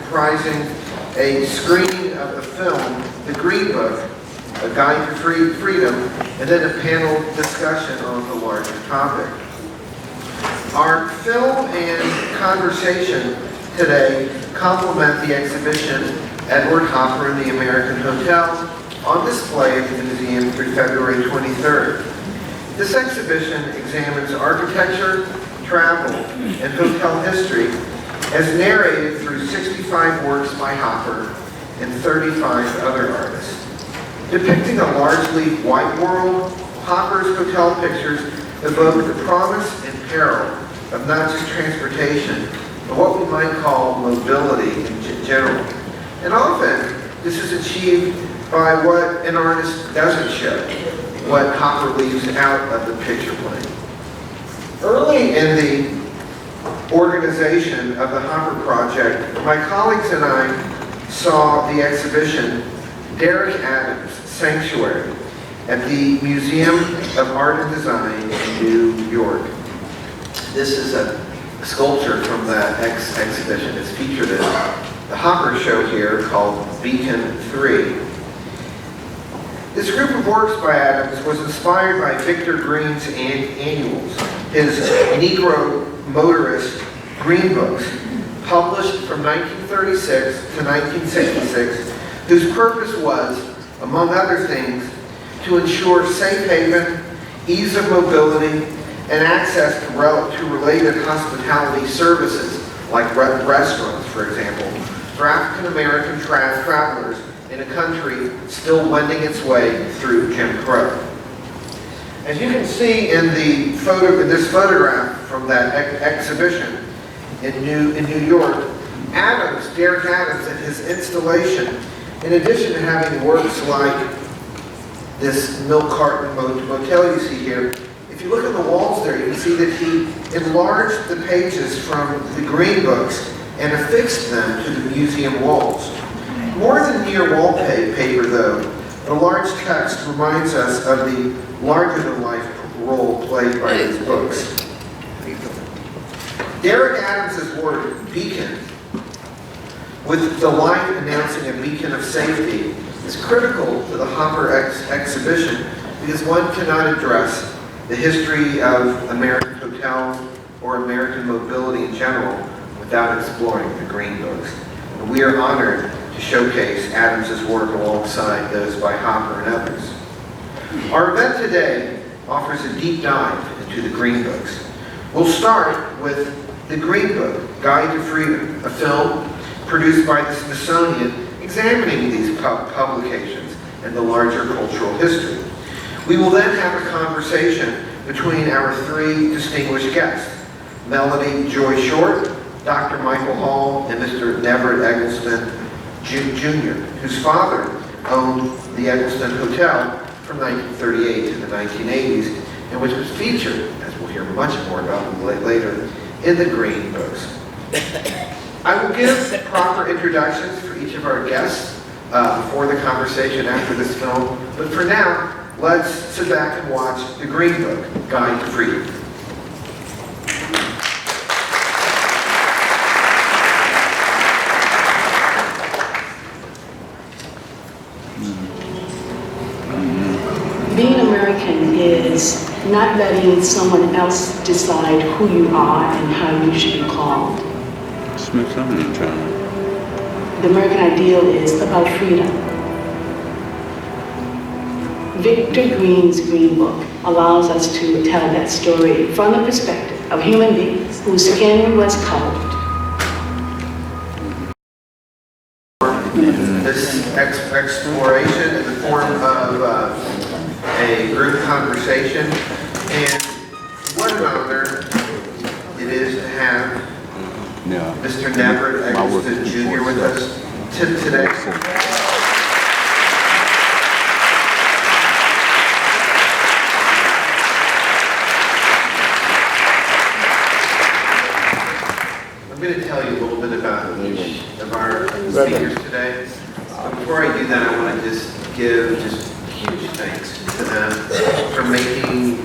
comprising a screening of the film, The Green Book, A Guide to Freedom, and then a panel discussion on the larger topic. Our film and conversation today complement the exhibition Edward Hopper in the American Hotel, on display at the museum through February 23rd. This exhibition examines architecture, travel, and hotel history as narrated through 65 works by Hopper and 35 other artists. Depicting a largely white world, Hopper's hotel pictures evoke the promise and peril of not just transportation, but what we might call mobility in general. And often, this is achieved by what an artist doesn't show, what Hopper leaves out of the picture plane. Early in the organization of the Hopper Project, my colleagues and I saw the exhibition Derek Adams' Sanctuary at the Museum of Art and Design in New York. This is a sculpture from that exhibition. It's featured in the Hopper show here called Beacon 3. This group of works by Adams was inspired by Victor Green's annuals, his Negro motorist green books, published from 1936 to 1966, whose purpose was, among other things, to ensure safe haven, ease of mobility, and access to related hospitality services, like restaurants, for example, for African American travelers in a country still wending its way through Jim Crow. As you can see in this photograph from that exhibition in New York, Derek Adams, and his installation, in addition to having works like this milk carton motel you see here, if you look at the walls there, you can see that he enlarged the pages from the green books and affixed them to the museum walls. More than mere wallpaper, though, the large text reminds us of the larger-than-life role played by these books. Derek Adams' word, beacon, with the light announcing a beacon of safety, is critical to the Hopper exhibition because one cannot address the history of American hotels or American mobility in general without exploring the green books. And we are honored to showcase Adams' work alongside those by Hopper and others. Our event today offers a deep dive into the green books. We'll start with The Green Book, Guide to Freedom, a film produced by the Smithsonian examining these publications and the larger cultural history. We will then have a conversation between our three distinguished guests, Melody Joy Short, Dr. Michael Hall, and Mr. Everett Eggleston Jr., whose father owned the Eggleston Hotel from 1938 to the 1980s, and which was featured, as we'll hear much more about later, in the Green Books. I will give proper introductions for each of our guests for the conversation after this film, but for now, let's sit back and watch The Green Book, Guide to Freedom. Being American is not letting someone else decide who you are and how you should be called. Smithsonian time. The American ideal is about freedom. Victor Green's Green Book allows us to tell that story from the perspective of human beings whose skin was colored. This exploration in the form of a group conversation, and what an honor it is to have Mr. Everett Eggleston Jr. with us today. I'm going to tell you a little bit about each of our speakers today. But before I do that, I want to just give huge thanks to them for making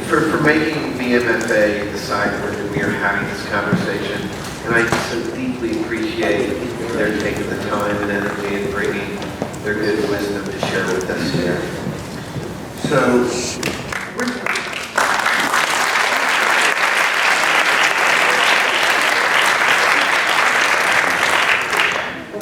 for making the MFA decide whether we are having this conversation And I so deeply appreciate their taking the time and energy and bringing their good wisdom to share with us here. So,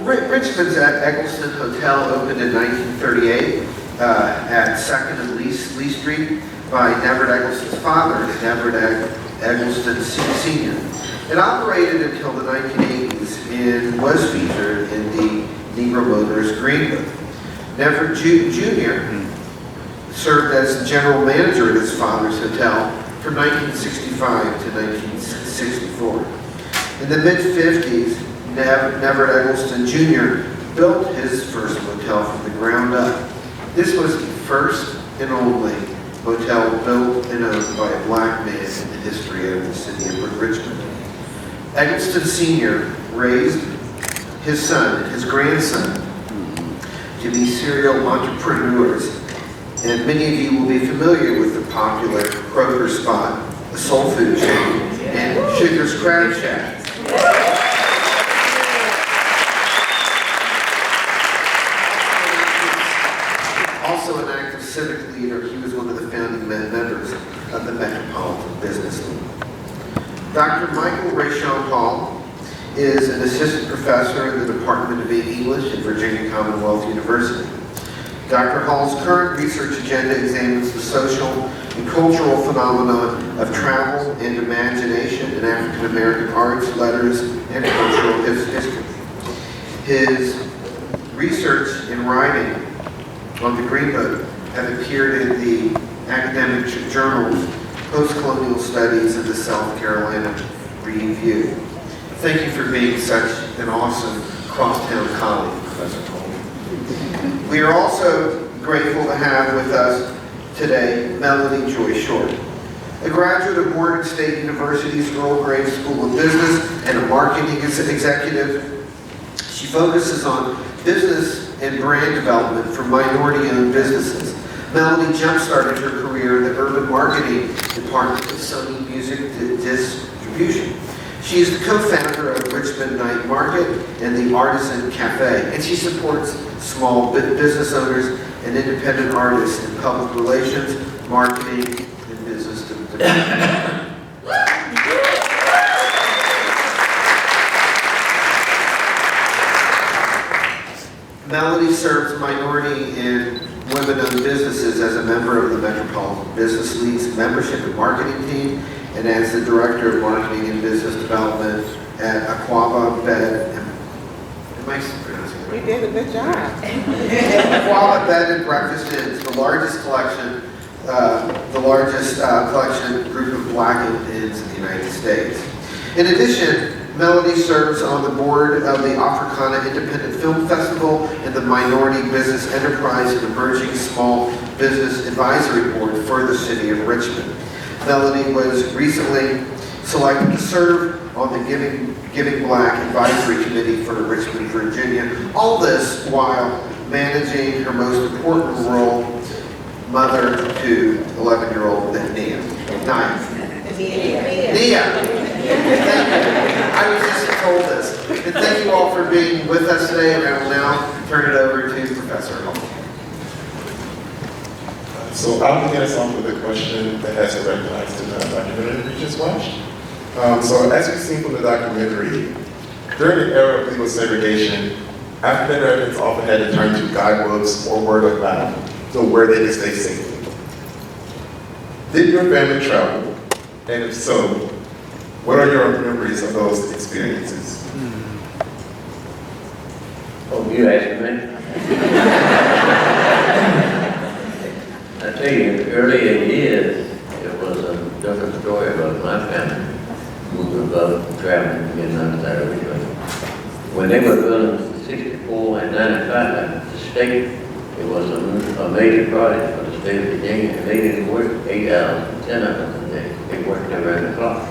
Richmond's Eggleston Hotel opened in 1938 at 2nd and Lee Street by Neverett Eggleston's father, Neverett Eggleston Sr. It operated until the 1980s and was featured in the Negro Motors Green Book. Neverett Jr. served as the general manager at his father's hotel from 1965 to 1964. In the mid-50s, Neverett Eggleston Jr. built his first motel from the ground up. This was the first and only motel built and owned by a black man in the history of the city of Richmond. Eggleston Sr. raised his son and his grandson to be serial entrepreneurs, and many of you will be familiar with the popular Kroger spot, the soul food chain, and Sugar's Crab Shack. Also an active civic leader, he was one of the founding members of the Metropolitan Business League. Dr. Michael Rayshon Hall is an assistant professor in the Department of English at Virginia Commonwealth University. Dr. Hall's current research agenda examines the social and cultural phenomena of travel and imagination in African American arts, letters, and cultural history. His research and writing on the Green Book have appeared in the academic journals Post-Colonial Studies and the South Carolina Review. Thank you for being such an awesome crosstown colleague, Professor Cole. We are also grateful to have with us today Melanie Joy Short, a graduate of Morgan State University's Earl Grave School of Business and a marketing executive. She focuses on business and brand development for minority-owned businesses. Melanie jump-started her career in the urban marketing department of Sony Music Distribution. She is the co-founder of Richmond Night Market and the Artisan Cafe, and she supports small business owners and independent artists in public relations, marketing, and business development. Melanie serves minority and women-owned businesses as a member of the Metropolitan Business League's membership and marketing team, and as the Director of Marketing and Business Development at Aquaba Bed. Am I pronouncing it right? You did a good job. Aquaba Bed and Breakfast Inns, the largest collection group of black-owned inns in the United States. In addition, Melanie serves on the board of the Africana Independent Film Festival and the Minority Business Enterprise and Emerging Small Business Advisory Board for the City of Richmond. Melanie was recently selected to serve on the Giving Black Advisory Committee for Richmond, Virginia. All this while managing her most important role, mother to 11-year-old Nia. I was just told this. And thank you all for being with us today, and I will now turn it over to Professor Hall. So I'll begin us off with a question that has been recognized in the documentary we just watched. So as we've seen from the documentary, during the era of legal segregation, African Americans often had to turn to guidebooks or word of mouth to know where they could stay safely. Did your family travel? And if so, what are your memories of those experiences? Oh, you asked me? I tell you, in the earlier years, it was a different story about my family moving about traveling to get outside of Richmond. When they were building 64 and 95, the state, it was a major project for the state of Virginia, and they didn't work 8 hours, 10 hours a day. They worked around the clock.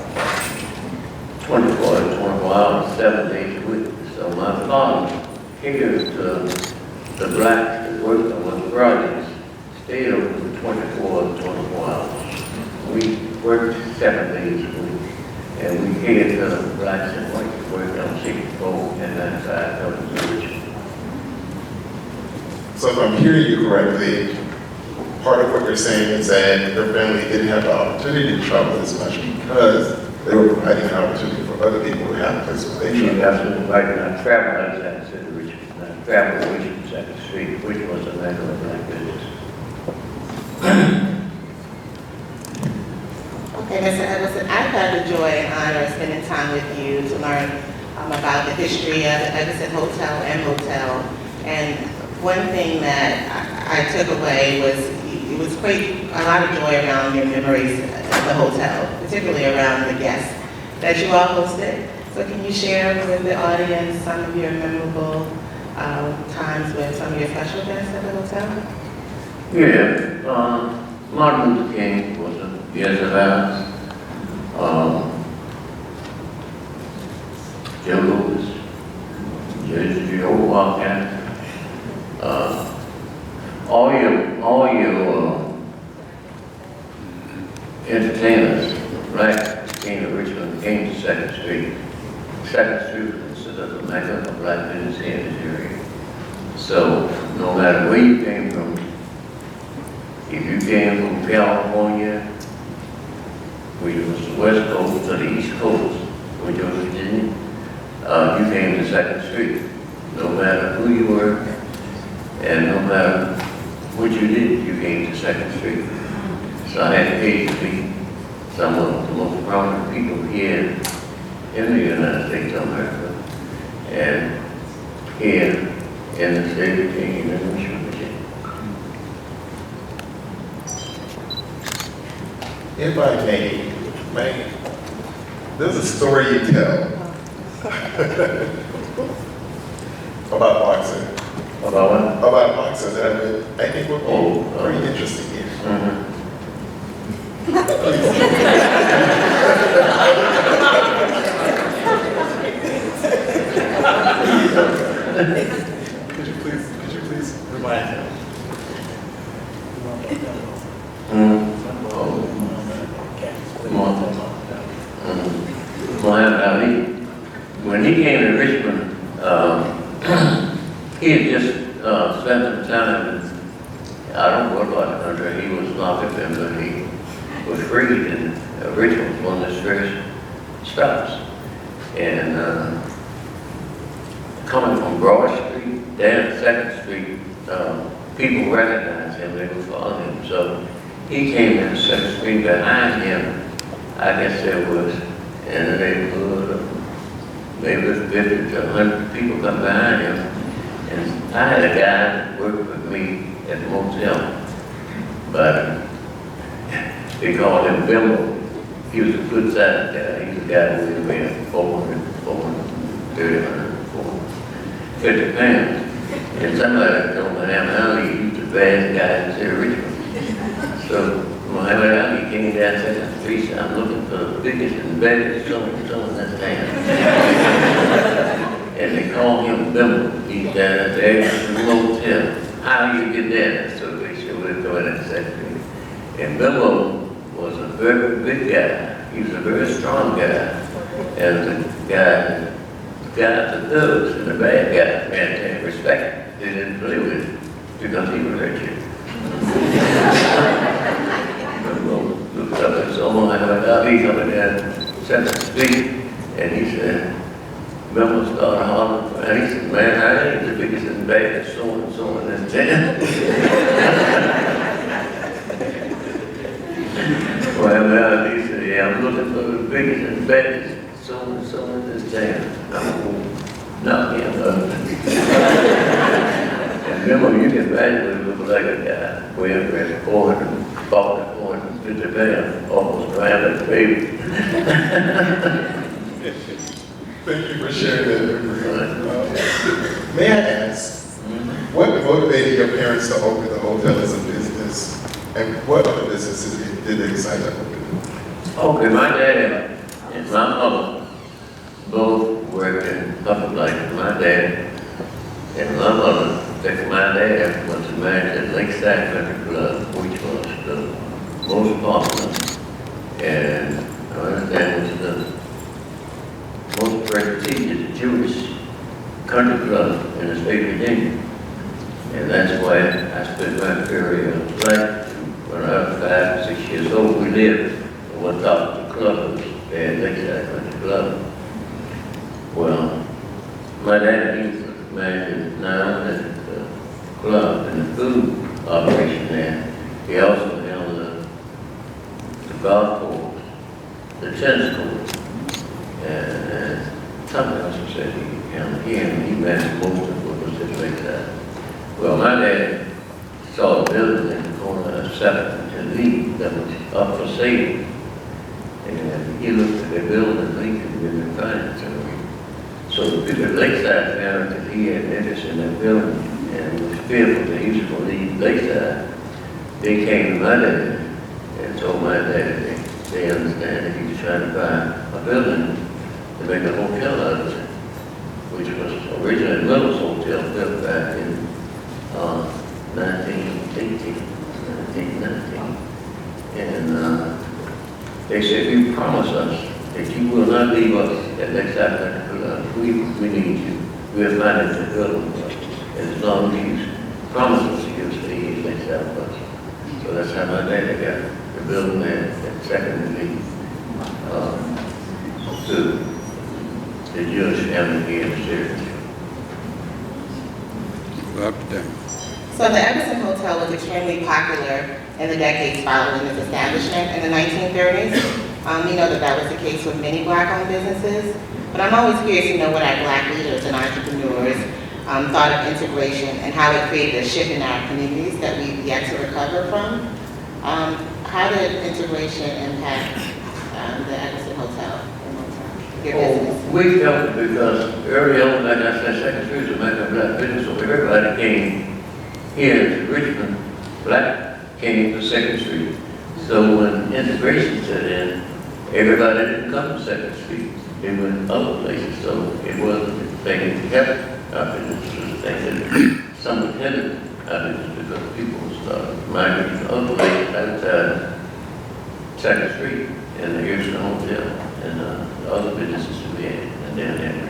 24 hours, 7 days a week. So my father figured the blacks that worked on the projects stayed open for 24 hours. We worked 7 days a week. And we catered for the blacks and whites working on 64 and 95 Elton Village. So if I'm hearing you correctly, part of what you're saying is that your family didn't have the opportunity to travel as much because they were providing an opportunity for other people to have a place where they You're travel. absolutely right, and I traveled outside the city of Richmond. I traveled to Richmond Second Street, which was a regular black business. Okay, Mr. Edison, I've had the joy and honor of spending time with you to learn about the history of the Edison Hotel and Motel. And one thing that I took away was it was a lot of joy around your memories of the hotel, particularly around the guests that you all hosted. So can you share with the audience some of your memorable times with some of your special guests at the hotel? Yeah, Martin Luther King was a guest of ours. Joe Lewis, Joe Walker, all your entertainers, right, came to Richmond, came to Second Street. Second Street was considered the mecca of black business here in this area. So no matter where you came from, if you came from California, which was the West Coast, to the East Coast, which was Virginia, you came to Second Street. No matter who you were, and no matter what you did, you came to Second Street. So I had the occasion to meet some of the most prominent people here in the United States of America, and here in the state of Virginia and Richmond, Virginia. If I may, there's a story you tell about boxing. About what? About boxing that I think would be very interesting here. Could you please remind him? Muhammad Ali, when he came to Richmond, he had just spent some time in, I don't know what about the country, he was locked up in, but he was freed, and Richmond was one of his first stops. And coming from Broad Street down to Second Street, people recognized him, they would follow him. So he came in Second Street. Behind him, I guess there was in the neighborhood, maybe 50 to 100 people come behind him. And I had a guy that worked with me at the motel, but they called him Bimbo. He was a good sized guy. He was a guy who weighed 430, 450 pounds. And somebody told Muhammad Ali, he was the best guy in the city of Richmond. So Muhammad Ali came down Second Street, said, I'm looking for the biggest and baddest son in this town. And they called him Bimbo. He's down at the Edison Motel. How do you get there? So they said, we're going at Second Street. And Bimbo was a very big guy. He was a very strong guy. And the guys, the thugs and the bad guys, man, they respect. They didn't play with him because he would hurt you. Bimbo looked up and saw Muhammad Ali coming down Second Street, and he said, Bimbo started hollering, and he said, man, I ain't the biggest and baddest so and so in this town. Muhammad Ali said, yeah, I'm looking for the biggest and baddest so and so in this town. I'm going to knock him up. And remember, you can imagine it looked like a guy weighing around 450 pounds, almost round as a baby. Thank you for sharing that memory. May I ask, what motivated your parents to open the hotel as a business? And what other businesses did they decide to open? Okay, my dad and my mother both worked in public life. My dad and my mother, my dad was the manager at Lakeside Country Club, which was the most popular and I understand was the represented the Jewish country club in the state of Virginia. And that's why I spent my career of life. When I was 5 or 6 years old, we lived in what thought the club was there, Lakeside Country Club. Well, my dad, he was manager now at the club and the food operation there. He also held the golf course, the tennis court, and something else he said he managed most of what was at Lakeside. Well, my dad saw a building in the corner of 7th and Lee that was up for sale. And he looked at the building and he could really find it. So the people at Lakeside found that he had interest in that building and was fearful that he was going to leave Lakeside. They came to my dad and told my dad that they understand that he was trying to buy a building to make a hotel out of it, which was originally Miller's Hotel built back in 1918, 1919. And they said, you promise us that you will not leave us at Lakeside Country Club. We need you. We'll find a building for us. And as long as you promise us you'll stay at Lakeside with us. So that's how my dad got the building there at secondly to the Jewish family here in Syracuse. Up there. So the Everson Hotel was extremely popular in the decades following its establishment in the 1930s. We know that was the case with many Black-owned businesses, but I'm always curious to know what our Black leaders and entrepreneurs thought of integration and how it created a shift in our communities that we've yet to recover from. How did integration impact the Everson Hotel and motel, your business? We felt it because early on, like I said, Second Street was a major Black business, so everybody came here to Richmond. Black came to Second Street. So when integration set in, everybody didn't come to Second Street. They went other places, so it wasn't a thing that kept our business. It was a thing that some hindered our business because people started migrating to other places outside Second Street and the Houston Hotel and the other businesses we had and down there.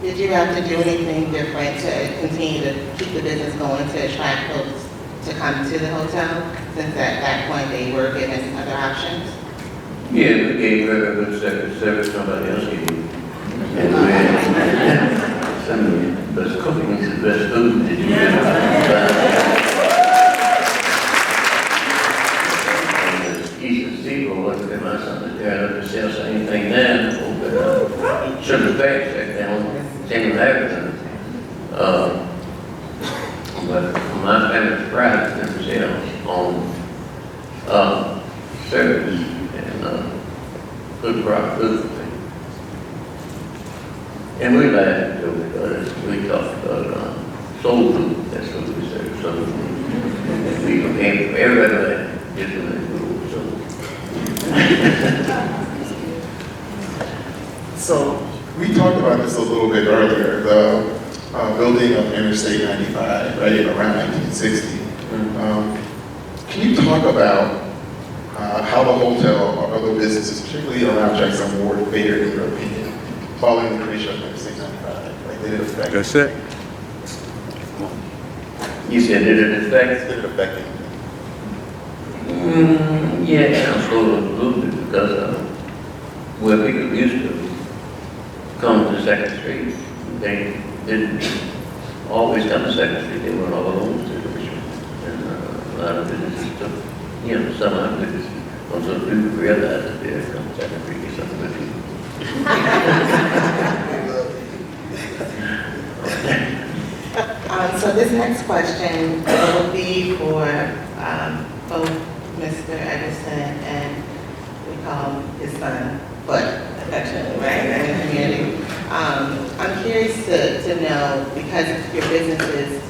Did you have to do anything different to continue to keep the business going to attract folks to come to the hotel, since at that point they were given other options? Yeah, we gave very good service somebody else gave. And we had some of the best cooking, the best food that you get. Eastern Seaboard, my son was there to sell anything then, but sugar bags back down, same with everything. But my family's pride in themselves on service and good product, good thing. And we laughed because we talked about soul food, that's what we said, soul food. We came from everybody different rules, so. So we talked about this a little bit earlier, the building of Interstate 95, right, around 1960. Can you talk about how the hotel or other businesses, particularly around Jackson Ward, fared in your opinion, following the creation of Interstate 95? Like, did it affect? That's it. You said did it affect? Did it affect anything? Yeah, I'm sure a little bit because where people used to come to Second Street, they didn't always come to Second Street. They went all over to Richmond, and a lot of businesses took, some of the businesses until people realized that they had come to Second Street or something with people. So this next question will be for both Mr. Everson and we call him his son, but affectionately, right, in the community. I'm curious to know, because your businesses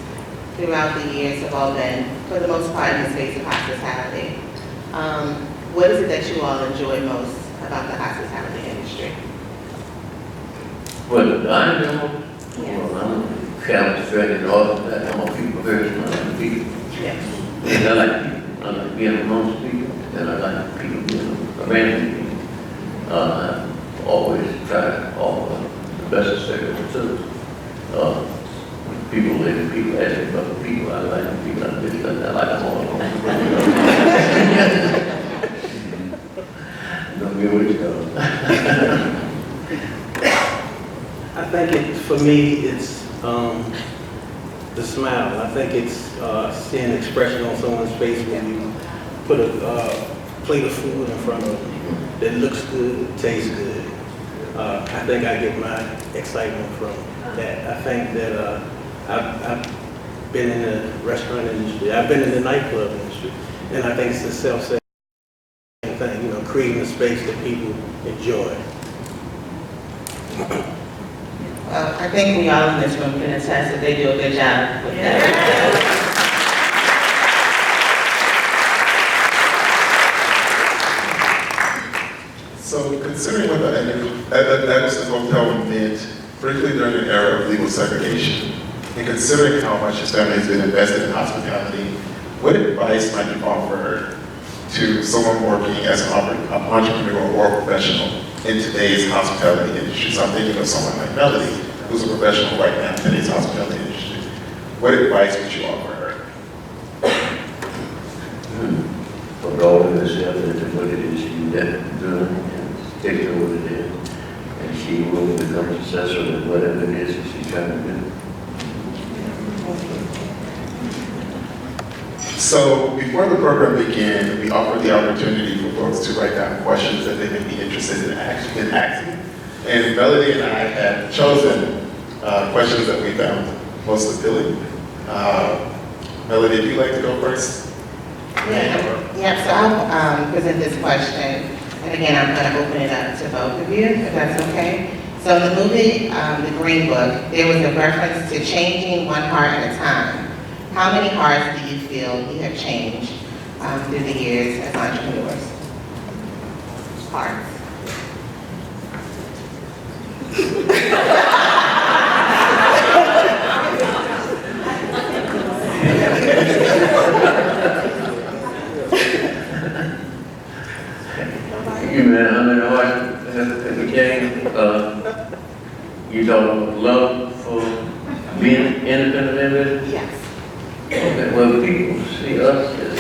throughout the years have all been, for the most part, in the space of hospitality. What is it that you all enjoy most about the hospitality industry? Well, I know, I'm traveling straight and all of that. I'm a people person, I like people. Yes. And I like people. I like being amongst people, and I like people being around people. always try to offer the best service to people live, people ask me about the people I like, the people I dislike, I like them all. Don't get what you know. I think for me, it's the smile. I think it's seeing expression on someone's face when you put a plate of food in front of them that looks good, tastes good. I think I get my excitement from that. I think that I've been in the restaurant industry. I've been in the nightclub industry, and I think it's the self-same thing. You know, creating a space that people enjoy. I think we all in this room can attest that they do a good job with that. So considering what the Edison Hotel meant, particularly during the era of legal segregation, and considering how much his family has been invested in hospitality, what advice might you offer to someone working as an entrepreneur or professional in today's hospitality industry? So I'm thinking of someone like Melody, who's a professional right now in today's hospitality industry. What advice would you offer her? For all of us out there, what it is you got to do and stick to what it is. And she will become successful in whatever it is that she's trying to do. So before the program began, we offered the opportunity for folks to write down questions that they may be interested in asking. And Melody and I have chosen questions that we found most appealing. Melody, if you'd like to go first. Yeah, so I'll present this question, and again, I'm going to open it up to both of you, if that's okay. So in the movie, The Green Book, there was a reference to changing one heart at a time. How many hearts do you feel you have changed through the years as entrepreneurs? Hearts. You man, how many hearts have became, you don't love for being independent individuals? Yes. Okay, well, people see us as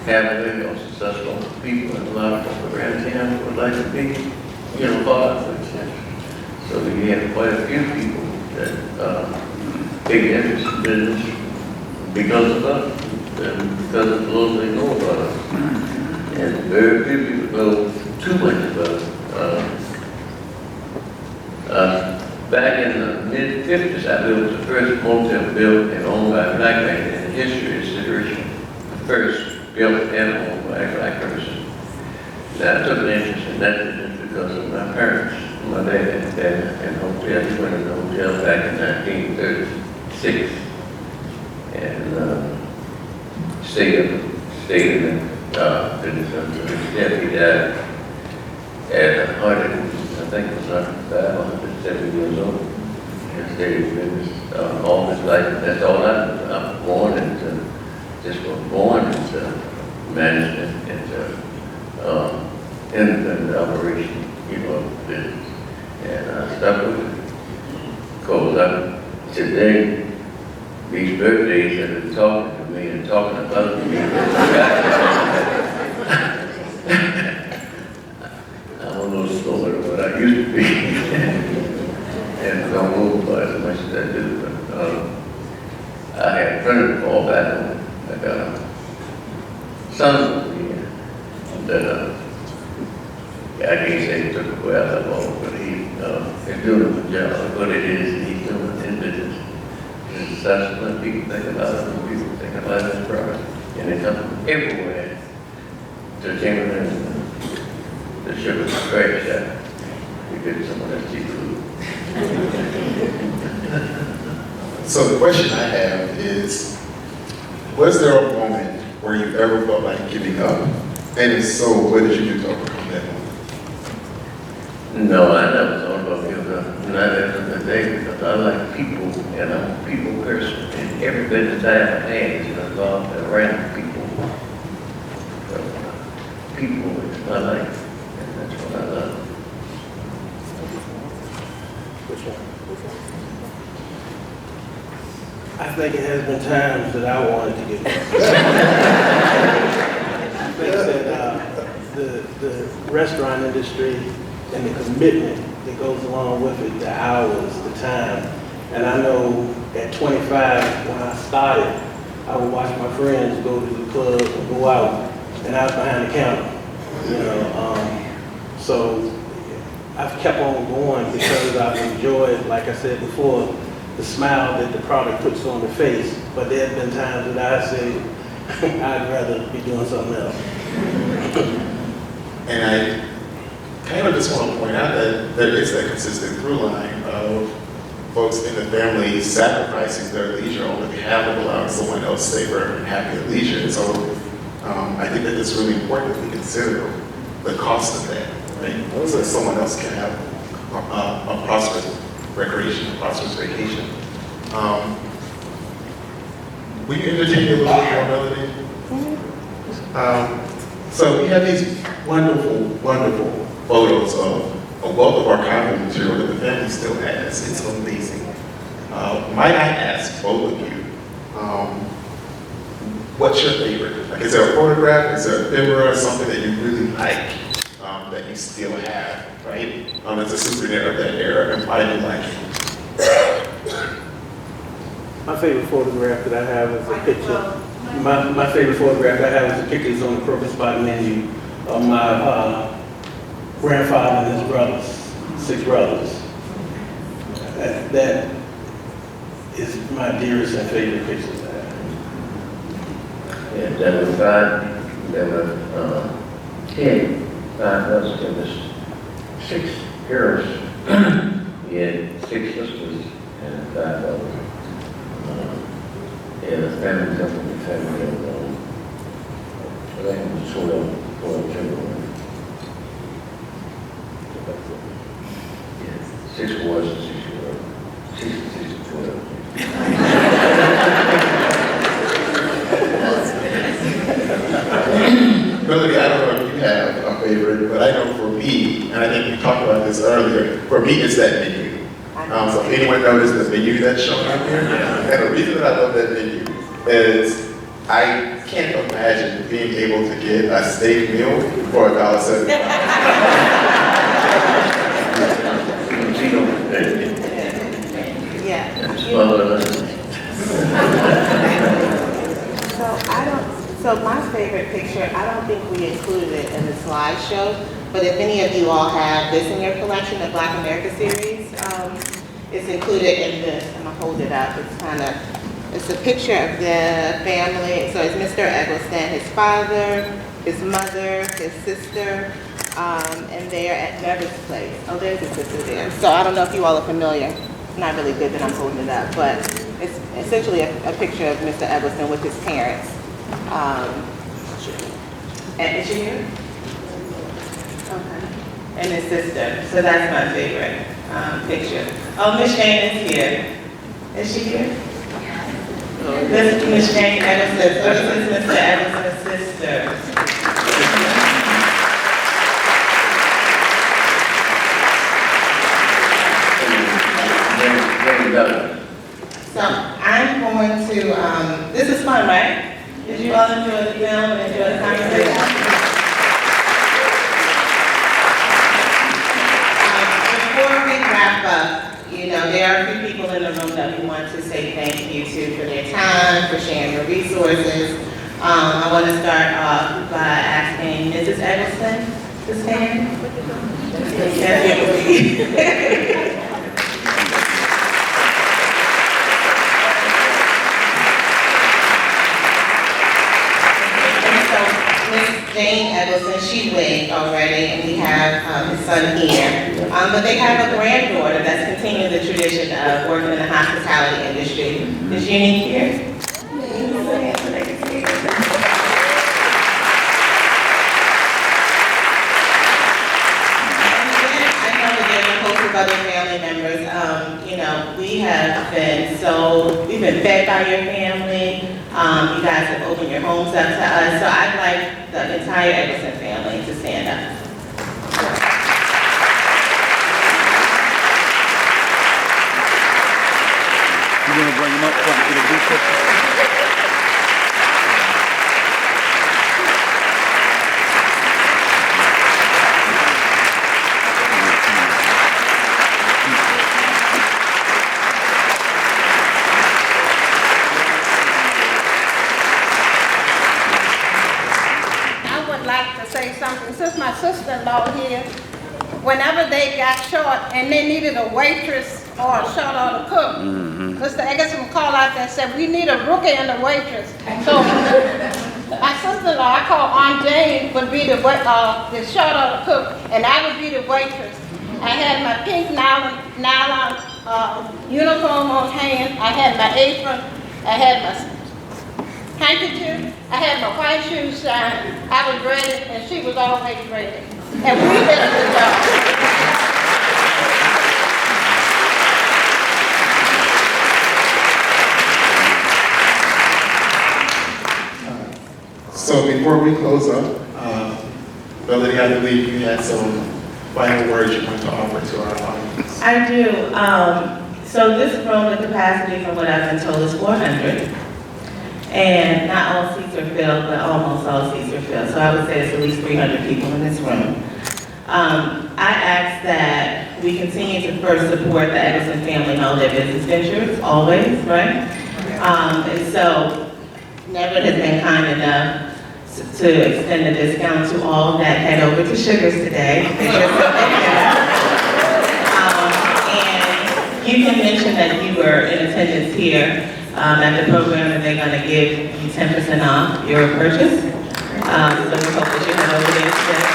having successful people, and a lot of people around town would like to be, part of it. So we have quite a few people that take interest in business because of us, and because of the little they know about us. And very few people know too much about us. Back in the mid-50s, I built the first motel built and owned by a black man in history. It's the first built and owned by a black person. Now, I took an interest in that business because of my parents, my dad and hotel. He went in the hotel back in 1936 and stayed in it. He died at 100, I think it was 170 years old. And stayed in business all his life. That's all I was born into, just was born into management, into independent operation, business. And I stuck with it. Because today, these birthdays have been talking to me and talking about me. I'm a little slower than what I used to be. And don't move by as much as I do. But I had a friend to fall back on. I got a son that I can't say he took away out of all, but he's doing a good job. What it is, he's doing in business. That's when people think about it, when people think about this product. And they come from everywhere to Chamberlain, the sugar scratch shop. We get some of that seafood. So the question I have is, was there a moment where you ever felt like giving up? And if so, what did you do to overcome that moment? No, I never thought about giving up. Not after the day, because I like people, and I'm a people person. And every business I ever had is involved around people. So, people is my life, and that's what I love. Which one? I think it has been times that I wanted to get I think that the restaurant industry and the commitment that goes along with it, the hours, the time. And I know at 25, when I started, I would watch my friends go to the club and go out, and I was behind the counter, you know. So I've kept on going because I've enjoyed, like I said before, the smile that the product puts on the face. But there have been times that I say, I'd rather be doing something else. And I kind of just want to point out that there is that consistent through line of folks in the family sacrificing their leisure on behalf of allowing someone else safer and happier leisure. And so I think that it's really important that we consider the cost of that, right? So that someone else can have a prosperous recreation, a prosperous vacation. Will you entertain a little bit more, Melody? So we have these wonderful, wonderful photos of a wealth of archival material that the family still has. It's amazing. Might I ask both of you, what's your favorite? Like, is there a photograph, is there a ephemera, something that you really like that you still have, right? It's a souvenir of that era, and why do you like it? My favorite photograph that I have is a picture. My favorite photograph I have is a picture that's on the Kroger Spot menu of my grandfather and his brothers, 6 brothers. That is my dearest and favorite pictures I have. Yeah, there were 5, there were 10, 5 brothers, there was 6 girls. We had 6 sisters and 5 brothers. Yeah, the family company, family of, I think it was 12 children. Yeah, 6 boys and 6 girls. 6 and 12. Melody, I don't know if you have a favorite, but I know for me, and I think we talked about this earlier, for me it's that menu. So if anyone noticed the menu that's shown up here, and the reason that I love that menu is I can't imagine being able to get a steak meal for $1.75. Yeah. Well, So my favorite picture, I don't think we included it in the slideshow, but if any of you all have this in your collection, the Black America series, it's included in this. I'm gonna hold it up. It's a picture of the family. So it's Mr. Eggleston, his father, his mother, his sister, and they're at Never's place. Oh, there's his sister there. So I don't know if you all are familiar. Not really good that I'm holding it up, but it's essentially a picture of Mr. Eggleston with his parents. And is she here? Okay. And his sister. So that's my favorite picture. Oh, Miss Jane is here. Is she here? This is Miss Jane Eggleston. So this is Mr. Eggleston's sister. So I'm going to, this is fun, right? Did you all enjoy the film and enjoy the conversation? Before we wrap up, you know, there are a few people in the room that we want to say thank you to for their time, for sharing your resources. I want to start off by asking Mrs. Eggleston to stand. Yes, Jane Eggleston, she waved already, and we have his son here. But they have a granddaughter that's continuing the tradition of working in the hospitality industry. Is Jeannie here? Other family members, you know, we've been fed by your family. You guys have opened your homes up to us. So I'd like the entire Eggleston family to stand up. come up front and get a group picture. I would like to say something. Since my sister-in-law here, whenever they got short and they needed a waitress or a short order cook, Mr. Eggerson called out there and said, we need a rookie and a waitress. So my sister-in-law, I call Aunt Jane, would be the short order cook, and I would be the waitress. I had my pink nylon uniform on hand. I had my apron. I had my handkerchief. I had my white shoes shine. I was ready, and she was always ready. And we did a good job. So before we close up, Melody, I believe you had some final words you want to offer to our audience. I do. So this room, the capacity from what I've been told is 400. And not all seats are filled, but almost all seats are filled. So I would say there's at least 300 people in this room. I ask that we continue to first support the Eggerson family in all their business ventures, always, right? And so Neville has been kind enough to extend a discount to all that head over to Sugars today. And you can mention that you were in attendance here at the program, and they're going to give you 10% off your purchase. So we hope that you head over there today.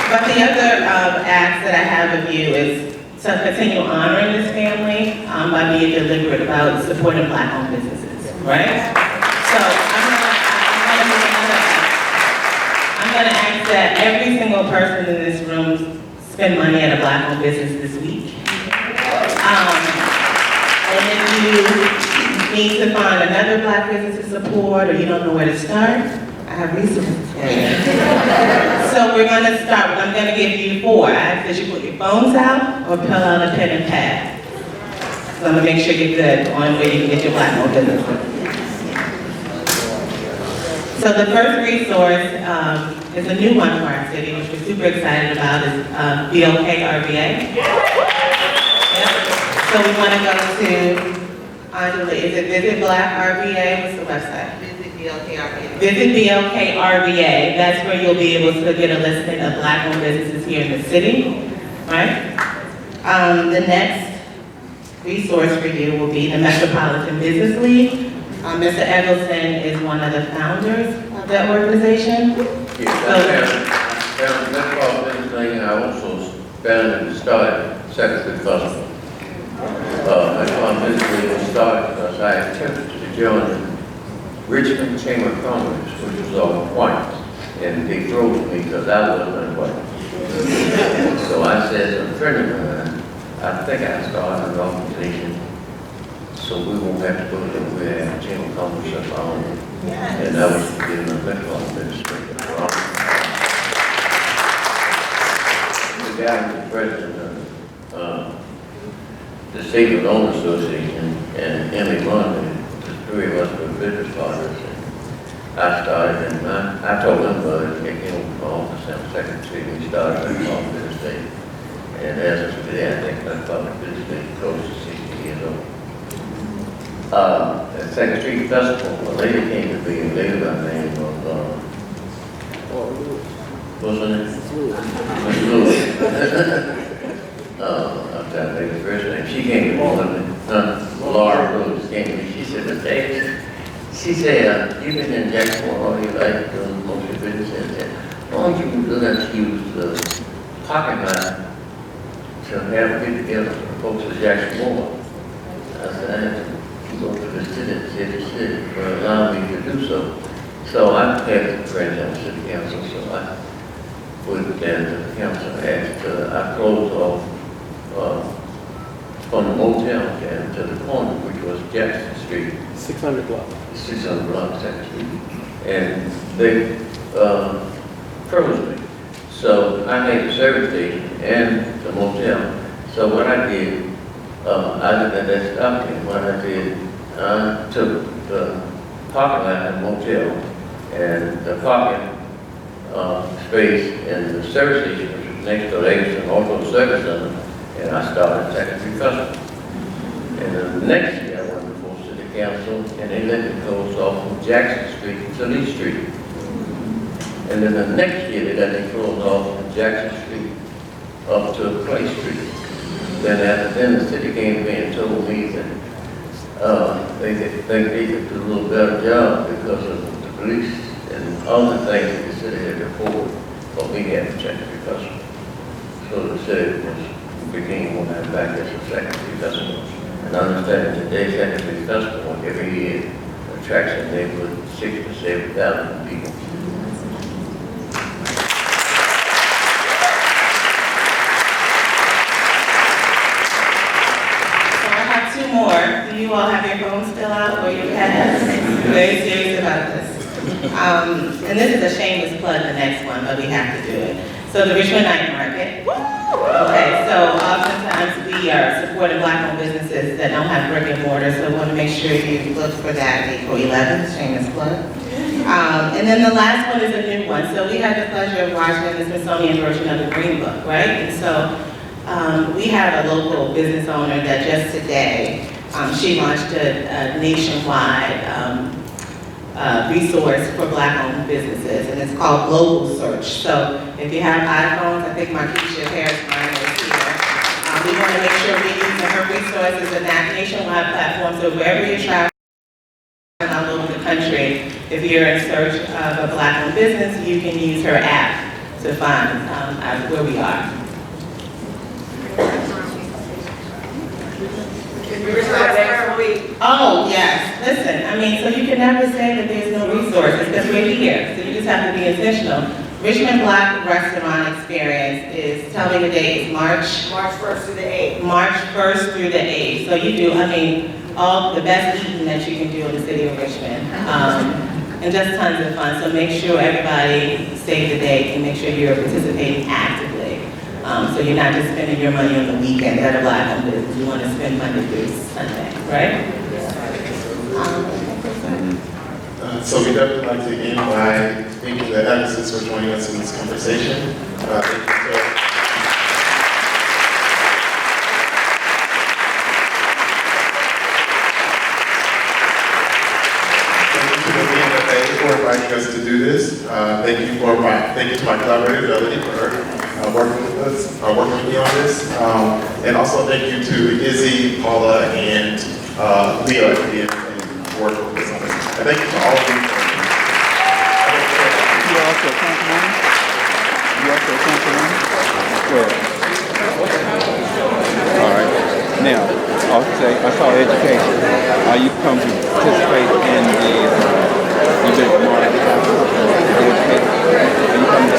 But the other ask that I have of you is to continue honoring this family by being deliberate about supporting Black-owned businesses, right? So I'm going to ask that every single person in this room spend money at a Black-owned business this week. And if you need to find another Black business to support, or you don't know where to start, I have resources for you. So we're going to start. I'm going to give you 4. I ask that you put your phones out or pull out a pen and pad. So I'm going to make sure you're good on where you can get your Black-owned business. So the first resource is a new one for our city, which we're super excited about, is BOK-RBA. Yep. So we want to go to, Angela, is it Visit Black RBA? What's the website? Visit BOK RBA. Visit BOK RBA. That's where you'll be able to get a listing of Black-owned businesses here in the city, right? The next resource for you will be the Metropolitan Business League. Mr. Eggleston is one of the founders of that organization. Yes, that's all business thing. I also founded and started Secretary Festival. My business league was started because I attempted to join Richmond Chamber of Commerce, which was all white, and they drove me because I wasn't white. So I said to a friend of mine, I think I started an organization so we won't have to go to we have a Chamber of Commerce of our own. Yes. And I was getting a metropolitan administrator. The guy was the president of the State Loan Association, and Emily London, the 3 of us were business partners. And I started, and I told him about it, get him from office, I'm secretary, we started a small business day. And as of today, I think my public business day is close to 60 years old. At Second Street Festival, a lady came to me, a lady by the name of, what's her name? Miss Lewis. I'm trying to think of the first name. She came to me one day, Laura Lewis came to me, she said, Mr. Davis, she said, you've been in Jacksonville all your life doing most of your business, and why don't you let's use the parking lot to have a get together for the folks at Jacksonville? I said, I have to go to the city for allowing me to do so. So I had a friend on the city council, so I put it down to the council, I closed off from the motel down to the corner, which was Jackson Street. 600 blocks. 600 blocks, actually. And they froze me. So I made the service station and the motel. So what I did, I did that stuff, and what I did, I took the parking lot in the motel and the parking space in the service station, which was next to Davidson Auto Service Center, and I started secondary customers. And then the next year, I went before City Council, and they let me close off from Jackson Street to Lee Street. And then the next year, they let me close off from Jackson Street up to Clay Street. Then after then, the city came in and told me that they could do a little better job because of the police and other things that the city had reported for me having secondary customers. So the city became one of back as a secondary customer. And I understand that they secondary customer every year attracts a neighborhood 6,000 to 7,000 people. Two more. Do you all have your phones still out or your pads? Very serious about this. And this is a shameless plug, the next one, but we have to do it. So the Richmond Night Market. Okay, so oftentimes we are supporting Black-owned businesses that don't have brick and mortar, so we want to make sure you look for that April 11th, shameless plug. And then the last one is a new one. So we had the pleasure of watching the Smithsonian version of the Green Book, right? And so we have a local business owner that just today, she launched a nationwide resource for Black-owned businesses, and it's called Global Search. So if you have iPhones, I think Markeisha Harris is here. We want to make sure we're using her resources in that nationwide platform, so wherever you're traveling all over the country, if you're in search of a Black-owned business, you can use her app to find where we are. Oh, yes. Listen, I mean, so you can never say that there's no resources because we're here. So you just have to be intentional. Richmond Black Restaurant Experience is, tell me the date, is March 1st through the 8th. March 1st through the 8th. So you do, I mean, all the best eating that you can do in the city of Richmond. And just tons of fun. So make sure everybody save the date and make sure you're participating actively. So you're not just spending your money on the weekend at a Black-owned business. You want to spend Monday through Sunday, right? So we definitely like to end by thanking the advocates for joining us in this conversation. For inviting us to do this. Thank you to my collaborator, Melody, for working with me on this. And also thank you to Izzy, Paula, and Leo at the end for working with us on this. And thank you to all of you. You also a councilwoman? You also a councilwoman? Where? All right. Now, I saw education. You come to participate in the you did more education. Are you coming to